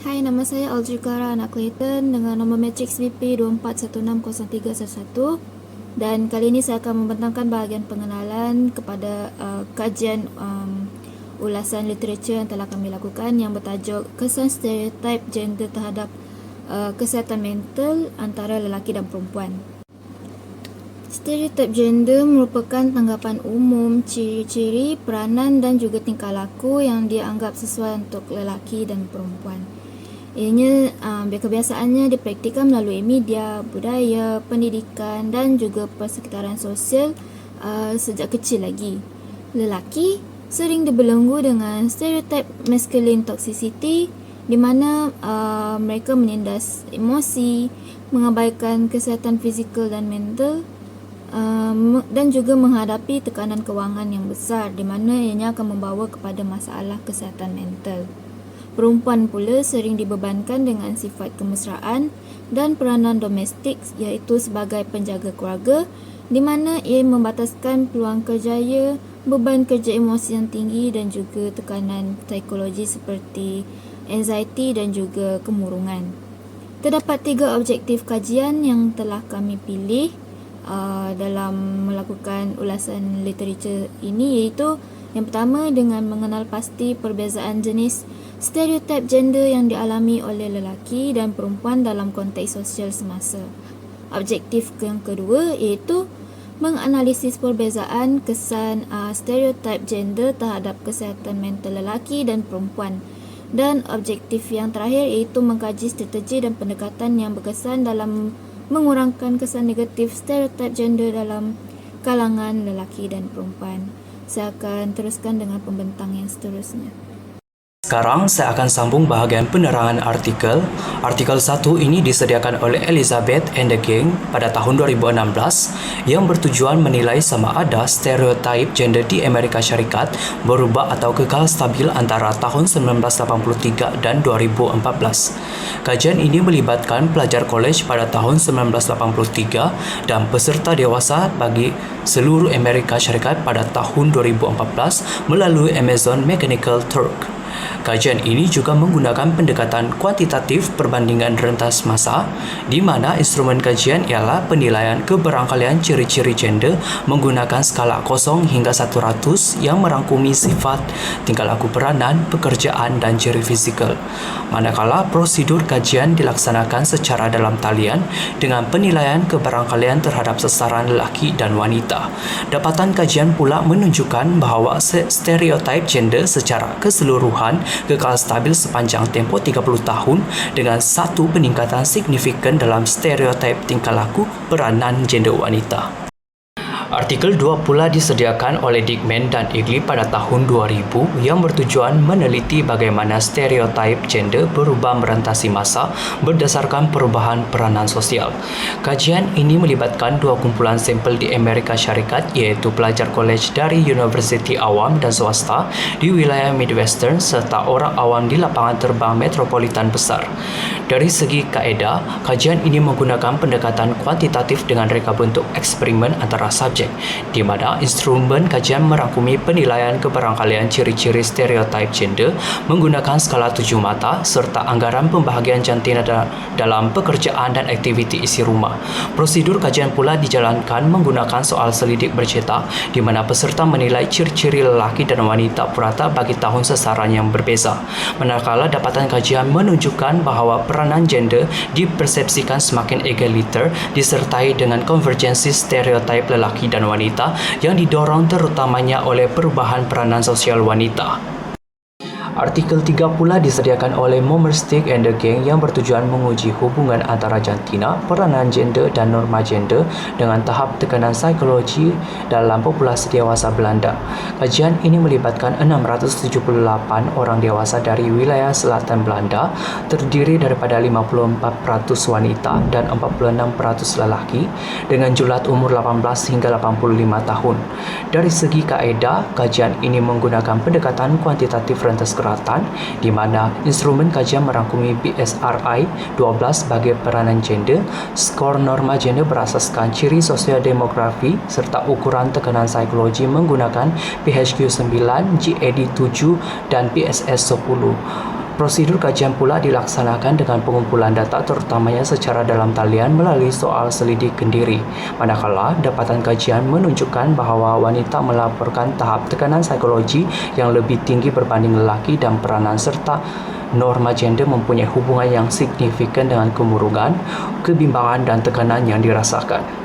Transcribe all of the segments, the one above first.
Hai, nama saya Aljukara anak Clayton dengan nombor matrix BP 24160311 dan kali ini saya akan membentangkan bahagian pengenalan kepada kajian ulasan literatur yang telah kami lakukan yang bertajuk Kesan Stereotip Gender terhadap kesihatan mental antara lelaki dan perempuan. Stereotip gender merupakan tanggapan umum, ciri-ciri, peranan dan juga tingkah laku yang dianggap sesuai untuk lelaki dan perempuan. Ianya kebiasaannya dipraktikkan melalui media, budaya, pendidikan dan juga persekitaran sosial sejak kecil lagi. Lelaki sering dibelenggu dengan stereotip masculine toxicity di mana mereka menindas emosi, mengabaikan kesihatan fizikal dan mental dan juga menghadapi tekanan kewangan yang besar di mana ianya akan membawa kepada masalah kesihatan mental. Perempuan pula sering dibebankan dengan sifat kemesraan dan peranan domestik iaitu sebagai penjaga keluarga di mana ia membataskan peluang kerjaya, beban kerja emosi yang tinggi dan juga tekanan psikologi seperti anxiety dan juga kemurungan. Terdapat 3 objektif kajian yang telah kami pilih dalam melakukan ulasan literatur ini, iaitu yang pertama dengan mengenal pasti perbezaan jenis stereotip gender yang dialami oleh lelaki dan perempuan dalam konteks sosial semasa. Objektif yang kedua iaitu menganalisis perbezaan kesan stereotip gender terhadap kesihatan mental lelaki dan perempuan. Dan objektif yang terakhir iaitu mengkaji strategi dan pendekatan yang berkesan dalam mengurangkan kesan negatif stereotip gender dalam kalangan lelaki dan perempuan. Saya akan teruskan dengan pembentang yang seterusnya. Sekarang saya akan sambung bahagian penerangan artikel. Artikel 1 ini disediakan oleh Elizabeth and the Gang pada tahun 2016 yang bertujuan menilai sama ada stereotip gender di Amerika Syarikat berubah atau kekal stabil antara tahun 1983 dan 2014. Kajian ini melibatkan pelajar kolej pada tahun 1983 dan peserta dewasa bagi seluruh Amerika Syarikat pada tahun 2014 melalui Amazon Mechanical Turk. Kajian ini juga menggunakan pendekatan kuantitatif perbandingan rentas masa, di mana instrumen kajian ialah penilaian keberangkalian ciri-ciri gender menggunakan skala 0 hingga 100 yang merangkumi sifat, tingkah laku peranan, pekerjaan dan ciri fizikal. Manakala prosedur kajian dilaksanakan secara dalam talian dengan penilaian keberangkalian terhadap sasaran lelaki dan wanita. Dapatan kajian pula menunjukkan bahawa stereotip gender secara keseluruhan kekal stabil sepanjang tempoh 30 tahun dengan satu peningkatan signifikan dalam stereotip tingkah laku peranan gender wanita. Artikel 2 pula disediakan oleh Dickman dan Egli pada tahun 2000 yang bertujuan meneliti bagaimana stereotip gender berubah merentasi masa berdasarkan perubahan peranan sosial. Kajian ini melibatkan 2 kumpulan sampel di Amerika Syarikat iaitu pelajar kolej dari universiti awam dan swasta di wilayah Midwestern serta orang awam di lapangan terbang metropolitan besar. Dari segi kaedah, kajian ini menggunakan pendekatan kuantitatif dengan reka bentuk eksperimen antara subjek, di mana instrumen kajian merangkumi penilaian keberangkalian ciri-ciri stereotip gender menggunakan skala 7 mata serta anggaran pembahagian jantina dalam pekerjaan dan aktiviti isi rumah. Prosedur kajian pula dijalankan menggunakan soal selidik bercetak di mana peserta menilai ciri-ciri lelaki dan wanita purata bagi tahun sasaran yang berbeza. Manakala dapatan kajian menunjukkan bahawa peranan gender dipersepsikan semakin egaliter disertai dengan konvergensi stereotip lelaki dan wanita yang didorong terutamanya oleh perubahan peranan sosial wanita. Artikel 3 pula disediakan oleh Momerstick and the Gang yang bertujuan menguji hubungan antara jantina, peranan gender dan norma gender dengan tahap tekanan psikologi dalam populasi dewasa Belanda. Kajian ini melibatkan 678 orang dewasa dari wilayah selatan Belanda, terdiri daripada 54% wanita dan 46% lelaki dengan julat umur 18 hingga 85 tahun. Dari segi kaedah, kajian ini menggunakan pendekatan kuantitatif rentas keratan di mana instrumen kajian merangkumi BSRI 12 sebagai peranan gender, skor norma gender berasaskan ciri sosiodemografi serta ukuran tekanan psikologi menggunakan PHQ 9, GAD 7 dan PSS 10. Prosedur kajian pula dilaksanakan dengan pengumpulan data terutamanya secara dalam talian melalui soal selidik kendiri. Manakala dapatan kajian menunjukkan bahawa wanita melaporkan tahap tekanan psikologi yang lebih tinggi berbanding lelaki dan peranan serta norma gender mempunyai hubungan yang signifikan dengan kemurungan, kebimbangan dan tekanan yang dirasakan.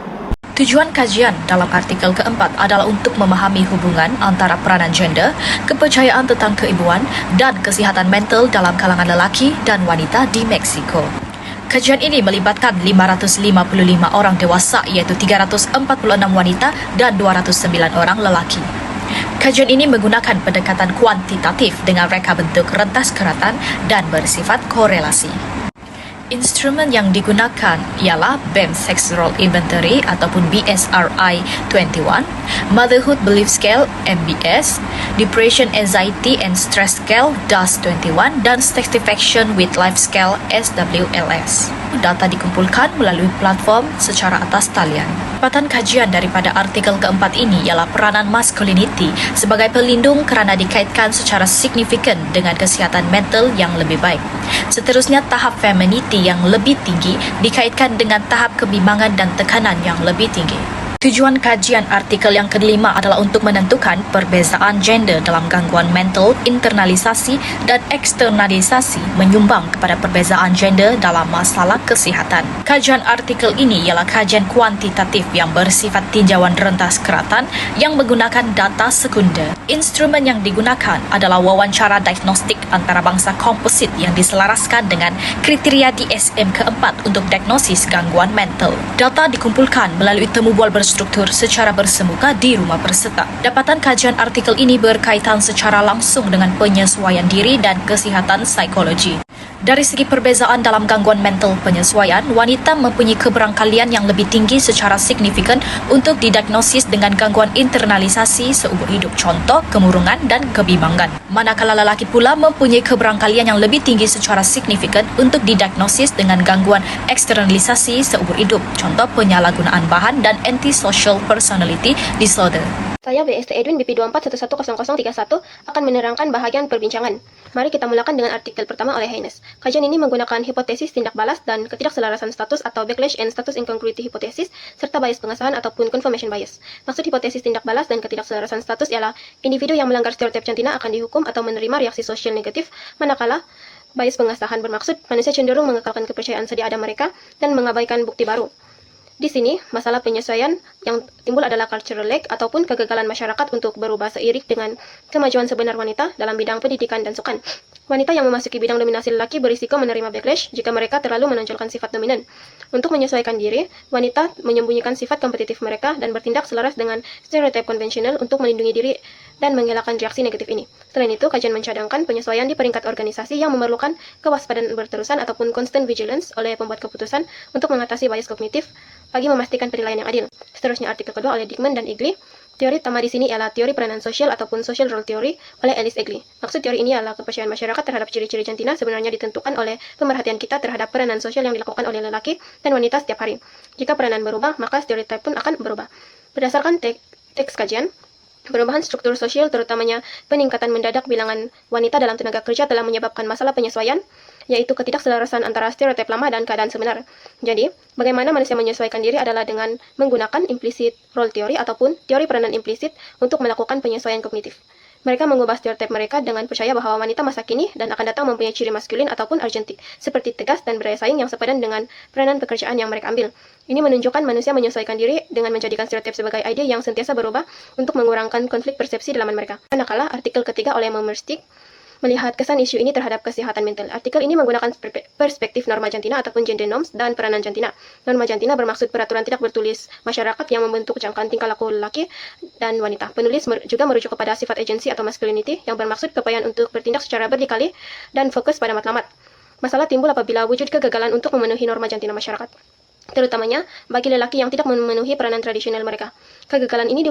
Tujuan kajian dalam artikel keempat adalah untuk memahami hubungan antara peranan gender, kepercayaan tentang keibuan dan kesihatan mental dalam kalangan lelaki dan wanita di Meksiko. Kajian ini melibatkan 555 orang dewasa iaitu 346 wanita dan 209 orang lelaki. Kajian ini menggunakan pendekatan kuantitatif dengan reka bentuk rentas keratan dan bersifat korelasi. Instrumen yang digunakan ialah BEM Sex Role Inventory ataupun BSRI 21, Motherhood Belief Scale MBS, Depression Anxiety and Stress Scale DAS 21 dan Satisfaction with Life Scale SWLS. Data dikumpulkan melalui platform secara atas talian. Dapatan kajian daripada artikel keempat ini ialah peranan masculinity sebagai pelindung kerana dikaitkan secara signifikan dengan kesihatan mental yang lebih baik. Seterusnya, tahap femininity yang lebih tinggi dikaitkan dengan tahap kebimbangan dan tekanan yang lebih tinggi. Tujuan kajian artikel yang kelima adalah untuk menentukan perbezaan gender dalam gangguan mental, internalisasi dan eksternalisasi menyumbang kepada perbezaan gender dalam masalah kesihatan. Kajian artikel ini ialah kajian kuantitatif yang bersifat tinjauan rentas keratan yang menggunakan data sekunder. Instrumen yang digunakan adalah wawancara diagnostik antarabangsa komposit yang diselaraskan dengan kriteria DSM keempat untuk diagnosis gangguan mental. Data dikumpulkan melalui temu bual berstruktur secara bersemuka di rumah peserta. Dapatan kajian artikel ini berkaitan secara langsung dengan penyesuaian diri dan kesihatan psikologi. Dari segi perbezaan dalam gangguan mental penyesuaian, wanita mempunyai keberangkalian yang lebih tinggi secara signifikan untuk didiagnosis dengan gangguan internalisasi seumur hidup, contoh kemurungan dan kebimbangan. Manakala lelaki pula mempunyai keberangkalian yang lebih tinggi secara signifikan untuk didiagnosis dengan gangguan eksternalisasi seumur hidup, contoh penyalahgunaan bahan dan antisocial personality disorder. Saya BST Edwin BP 24110031 akan menerangkan bahagian perbincangan. Mari kita mulakan dengan artikel pertama oleh Haynes. Kajian ini menggunakan hipotesis tindak balas dan ketidakselarasan status atau backlash and status incongruity hipotesis serta bias pengesahan ataupun confirmation bias. Maksud hipotesis tindak balas dan ketidakselarasan status ialah individu yang melanggar stereotip jantina akan dihukum atau menerima reaksi sosial negatif, manakala bias pengesahan bermaksud manusia cenderung mengekalkan kepercayaan sedia ada mereka dan mengabaikan bukti baru. Di sini, masalah penyesuaian yang timbul adalah cultural lag ataupun kegagalan masyarakat untuk berubah seiring dengan kemajuan sebenar wanita dalam bidang pendidikan dan sukan. Wanita yang memasuki bidang dominasi lelaki berisiko menerima backlash jika mereka terlalu menonjolkan sifat dominan. Untuk menyesuaikan diri, wanita menyembunyikan sifat kompetitif mereka dan bertindak selaras dengan stereotip konvensional untuk melindungi diri dan mengelakkan reaksi negatif ini. Selain itu, kajian mencadangkan penyesuaian di peringkat organisasi yang memerlukan kewaspadaan berterusan ataupun constant vigilance oleh pembuat keputusan untuk mengatasi bias kognitif bagi memastikan penilaian yang adil. Seterusnya artikel kedua oleh Dickman dan Egli. Teori utama di sini ialah teori peranan sosial ataupun social role theory oleh Alice Egli. Maksud teori ini adalah kepercayaan masyarakat terhadap ciri-ciri jantina sebenarnya ditentukan oleh pemerhatian kita terhadap peranan sosial yang dilakukan oleh lelaki dan wanita setiap hari. Jika peranan berubah, maka stereotip pun akan berubah. Berdasarkan teks kajian, perubahan struktur sosial terutamanya peningkatan mendadak bilangan wanita dalam tenaga kerja telah menyebabkan masalah penyesuaian, yaitu ketidakselarasan antara stereotip lama dan keadaan sebenar. Jadi, bagaimana manusia menyesuaikan diri adalah dengan menggunakan implicit role theory ataupun teori peranan implisit untuk melakukan penyesuaian kognitif. Mereka mengubah stereotip mereka dengan percaya bahwa wanita masa kini dan akan datang mempunyai ciri maskulin ataupun argentik, seperti tegas dan berdaya saing yang sepadan dengan peranan pekerjaan yang mereka ambil. Ini menunjukkan manusia menyesuaikan diri dengan menjadikan stereotip sebagai ide yang sentiasa berubah untuk mengurangkan konflik persepsi dalam mereka. Manakala artikel ketiga oleh Momerstig melihat kesan isu ini terhadap kesehatan mental. Artikel ini menggunakan perspektif norma jantina ataupun gender norms dan peranan jantina. Norma jantina bermaksud peraturan tidak bertulis masyarakat yang membentuk jangkaan tingkah laku lelaki dan wanita. Penulis juga merujuk kepada sifat agency atau masculinity yang bermaksud kepayaan untuk bertindak secara berdikari dan fokus pada matlamat. Masalah timbul apabila wujud kegagalan untuk memenuhi norma jantina masyarakat. terutamanya bagi lelaki yang tidak memenuhi peranan tradisional mereka. Kegagalan ini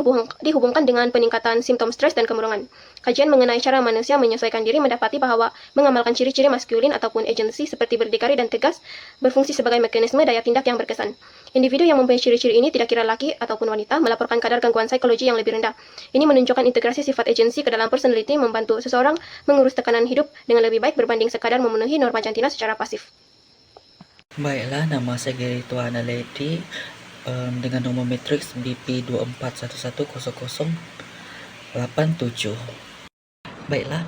dihubungkan dengan peningkatan simptom stres dan kemurungan. Kajian mengenai cara manusia menyesuaikan diri mendapati bahwa mengamalkan ciri-ciri maskulin ataupun agensi seperti berdikari dan tegas berfungsi sebagai mekanisme daya tindak yang berkesan. Individu yang mempunyai ciri-ciri ini, tidak kira laki ataupun wanita, melaporkan kadar gangguan psikologi yang lebih rendah. Ini menunjukkan integrasi sifat agensi ke dalam personality membantu seseorang mengurus tekanan hidup dengan lebih baik berbanding sekadar memenuhi norma jantina secara pasif. Baiklah, nama saya Gary Tuana Lady dengan nomor matriks BP24110087. Baiklah,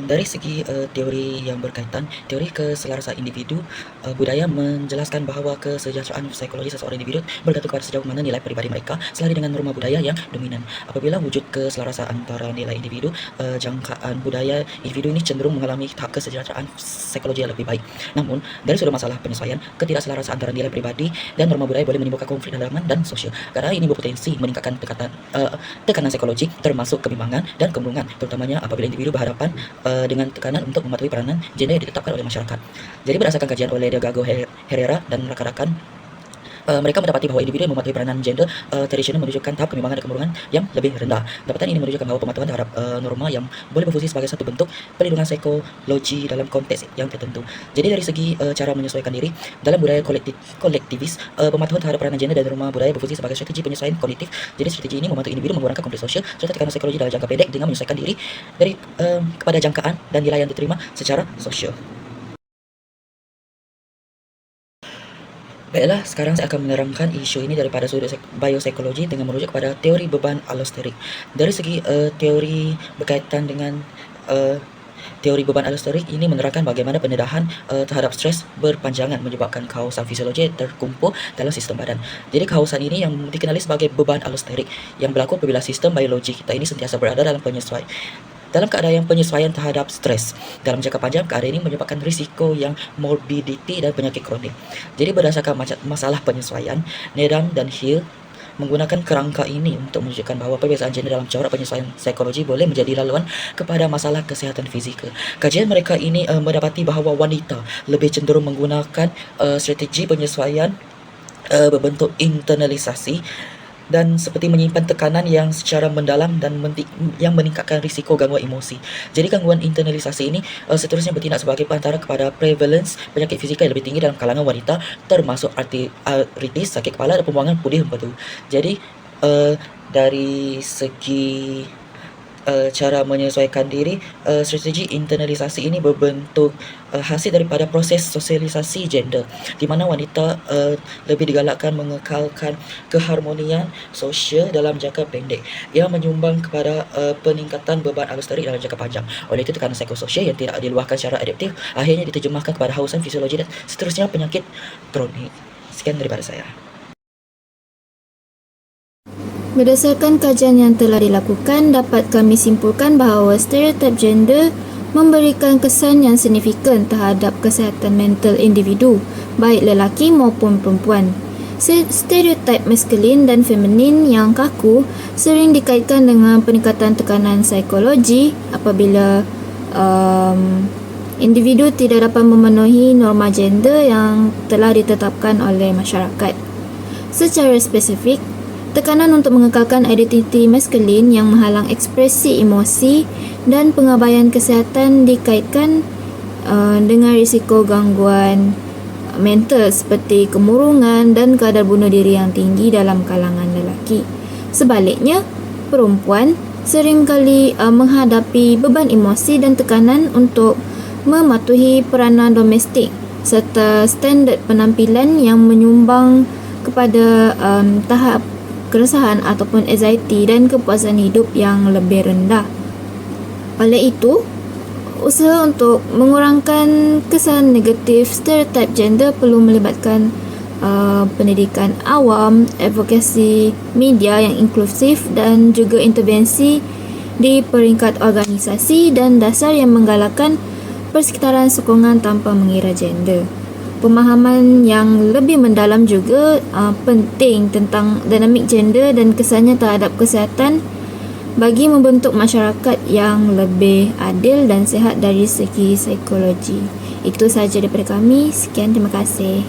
dari segi teori yang berkaitan, teori keselarasan individu, budaya menjelaskan bahawa kesejahteraan psikologi seseorang individu bergantung kepada sejauh mana nilai peribadi mereka selari dengan norma budaya yang dominan. Apabila wujud keselarasan antara nilai individu, jangkaan budaya individu ini cenderung mengalami tahap kesejahteraan psikologi yang lebih baik. Namun, dari sudut masalah penyesuaian, ketidakselarasaan antara nilai peribadi dan norma budaya boleh menimbulkan konflik dalaman dan sosial. Kerana ini berpotensi meningkatkan tekanan psikologi termasuk kebimbangan dan kemurungan, terutamanya apabila individu berhadapan dengan tekanan untuk mematuhi peranan gender yang ditetapkan oleh masyarakat. Jadi berdasarkan kajian oleh Delgado Herrera dan rakan-rakan, mereka mendapati bahawa individu yang mematuhi peranan gender tradisional menunjukkan tahap kebimbangan dan kemurungan yang lebih rendah. Dapatan ini menunjukkan bahawa pematuhan terhadap norma yang boleh berfungsi sebagai satu bentuk perlindungan psikologi dalam konteks yang tertentu. Jadi dari segi cara menyesuaikan diri dalam budaya kolektivis, pematuhan terhadap peranan gender dan norma budaya berfungsi sebagai strategi penyesuaian kognitif. Jadi strategi ini membantu individu mengurangkan konflik sosial serta tekanan psikologi dalam jangka pendek dengan menyesuaikan diri kepada jangkaan dan nilai yang diterima secara sosial. Baiklah, sekarang saya akan menerangkan isu ini daripada sudut biopsikologi dengan merujuk kepada teori beban allosterik. Dari segi teori berkaitan dengan teori beban allosterik ini menerangkan bagaimana pendedahan terhadap stres berpanjangan menyebabkan kehausan fisiologi terkumpul dalam sistem badan. Jadi kehausan ini yang dikenali sebagai beban allosterik yang berlaku apabila sistem biologi kita ini sentiasa berada dalam keadaan penyesuaian terhadap stres. Dalam jangka panjang, keadaan ini menyebabkan risiko yang morbidity dan penyakit kronik. Jadi berdasarkan masalah penyesuaian, Needham dan Hill menggunakan kerangka ini untuk menunjukkan bahawa perbezaan gender dalam corak penyesuaian psikologi boleh menjadi laluan kepada masalah kesihatan fizikal. Kajian mereka ini mendapati bahawa wanita lebih cenderung menggunakan strategi penyesuaian berbentuk internalisasi dan seperti menyimpan tekanan yang secara mendalam dan yang meningkatkan risiko gangguan emosi. Jadi gangguan internalisasi ini seterusnya bertindak sebagai perantara kepada prevalence penyakit fizikal yang lebih tinggi dalam kalangan wanita, termasuk artritis, sakit kepala dan pembuangan putih empedu. Jadi dari segi cara menyesuaikan diri, strategi internalisasi ini berbentuk hasil daripada proses sosialisasi gender, di mana wanita lebih digalakkan mengekalkan keharmonian sosial dalam jangka pendek yang menyumbang kepada peningkatan beban allosterik dalam jangka panjang. Oleh itu, tekanan psikososial yang tidak diluahkan secara adaptif akhirnya diterjemahkan kepada hausan fisiologi dan seterusnya penyakit kronik. Sekian daripada saya. Berdasarkan kajian yang telah dilakukan, dapat kami simpulkan bahawa stereotip gender memberikan kesan yang signifikan terhadap kesihatan mental individu, baik lelaki maupun perempuan. Stereotip maskulin dan feminin yang kaku sering dikaitkan dengan peningkatan tekanan psikologi apabila individu tidak dapat memenuhi norma gender yang telah ditetapkan oleh masyarakat. Secara spesifik, tekanan untuk mengekalkan identiti maskulin yang menghalang ekspresi emosi dan pengabaian kesihatan dikaitkan dengan risiko gangguan mental seperti kemurungan dan kadar bunuh diri yang tinggi dalam kalangan lelaki. Sebaliknya, perempuan seringkali menghadapi beban emosi dan tekanan untuk mematuhi peranan domestik serta standard penampilan yang menyumbang kepada tahap keresahan ataupun anxiety dan kepuasan hidup yang lebih rendah. Oleh itu, usaha untuk mengurangkan kesan negatif stereotip gender perlu melibatkan pendidikan awam, advokasi media yang inklusif dan juga intervensi di peringkat organisasi dan dasar yang menggalakkan persekitaran sokongan tanpa mengira gender. Pemahaman yang lebih mendalam juga penting tentang dinamik gender dan kesannya terhadap kesihatan bagi membentuk masyarakat yang lebih adil dan sihat dari segi psikologi. Itu sahaja daripada kami. Sekian, terima kasih.